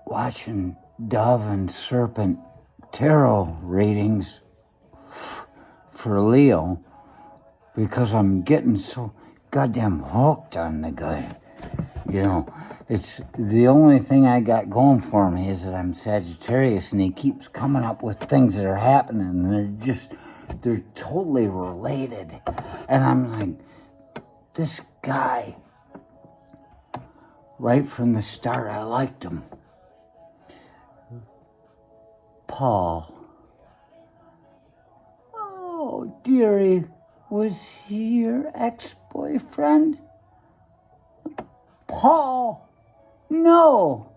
watching Dove and Serpent tarot readings for Leo because I'm getting so goddamn hooked on the guy. You know, it's the only thing I got going for me is that I'm Sagittarius, and he keeps coming up with things that are happening, and they're totally related. And I'm like, this guy, right from the start, I liked him. Paul. Oh, dearie, was he your ex-boyfriend? Paul. No,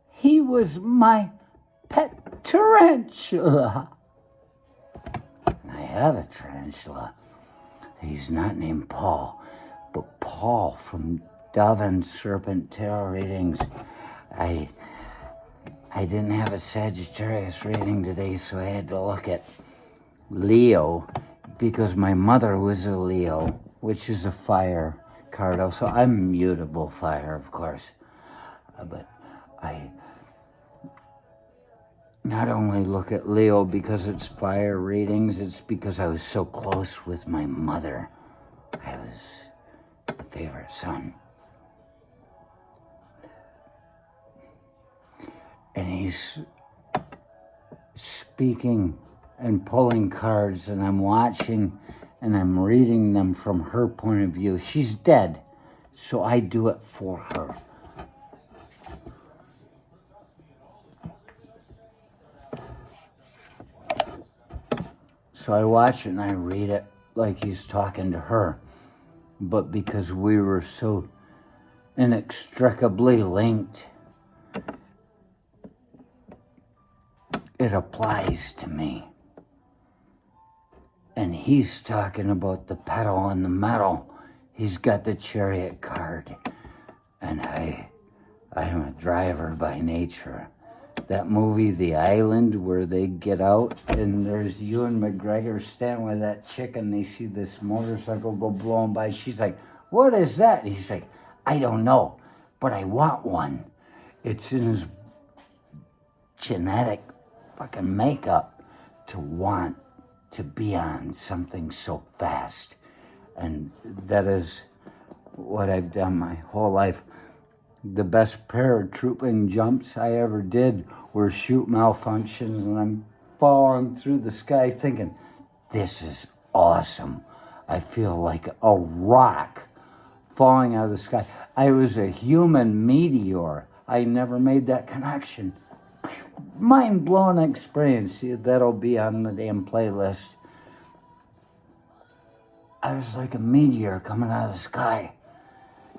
he was my pet tarantula. I have a tarantula. He's not named Paul, but Paul from Dove and Serpent tarot readings. I didn't have a Sagittarius reading today, so I had to look at Leo because my mother was a Leo, which is a fire card. Also, I'm mutable fire, of course. But I not only look at Leo because it's fire readings, it's because I was so close with my mother. I was the favorite son. And he's speaking and pulling cards, and I'm watching and I'm reading them from her point of view. She's dead, so I do it for her. So I watch it and I read it like he's talking to her. But because we were so inextricably linked, it applies to me. And he's talking about the pedal on the metal. He's got the Chariot card. And I am a driver by nature. That movie, The Island, where they get out and there's Ewan McGregor standing with that chick and they see this motorcycle go blowing by. She's like, what is that? He's like, I don't know, but I want one. It's in his genetic fucking makeup to want to be on something so fast. And that is what I've done my whole life. The best paratrooping jumps I ever did were chute malfunctions, and I'm falling through the sky thinking, this is awesome. I feel like a rock falling out of the sky. I was a human meteor. I never made that connection. Mind-blowing experience. That'll be on the damn playlist. I was like a meteor coming out of the sky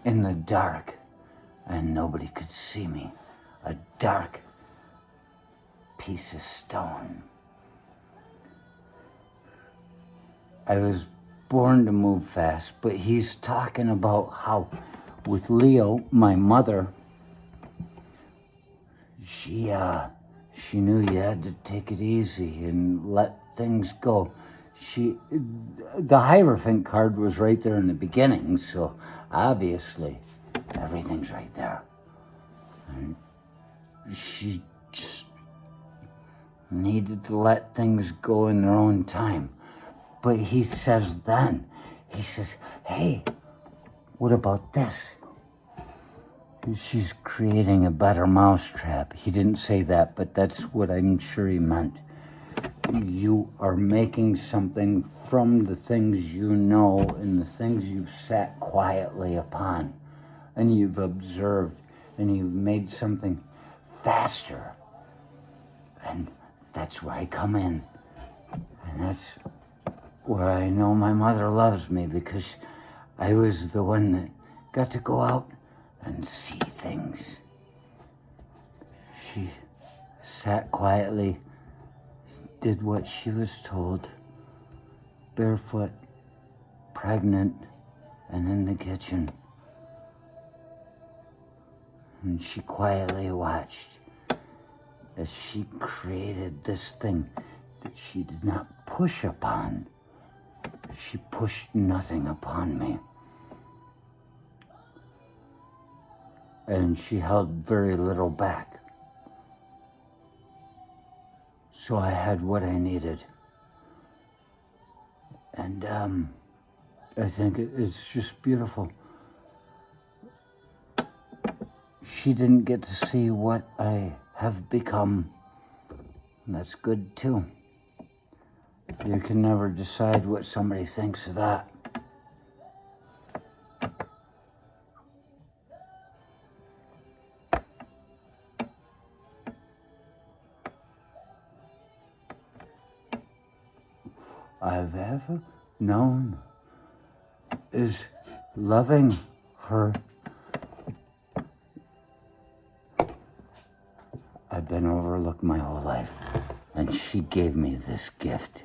in the dark. And nobody could see me. A dark piece of stone. I was born to move fast, but he's talking about how with Leo, my mother, she knew you had to take it easy and let things go. The Hierophant card was right there in the beginning, so obviously everything's right there. And she just needed to let things go in their own time. But he says, hey, what about this? She's creating a better mousetrap. He didn't say that, but that's what I'm sure he meant. You are making something from the things you know and the things you've sat quietly upon. And you've observed, and you've made something faster. And that's where I come in. And that's where I know my mother loves me, because I was the one that got to go out and see things. She sat quietly, did what she was told, barefoot, pregnant, and in the kitchen. And she quietly watched as she created this thing that she did not push upon. She pushed nothing upon me. And she held very little back. So I had what I needed. And I think it's just beautiful. She didn't get to see what I have become. And that's good too. You can never decide what somebody thinks of that. I've ever known is loving her. I've been overlooked my whole life, and she gave me this gift.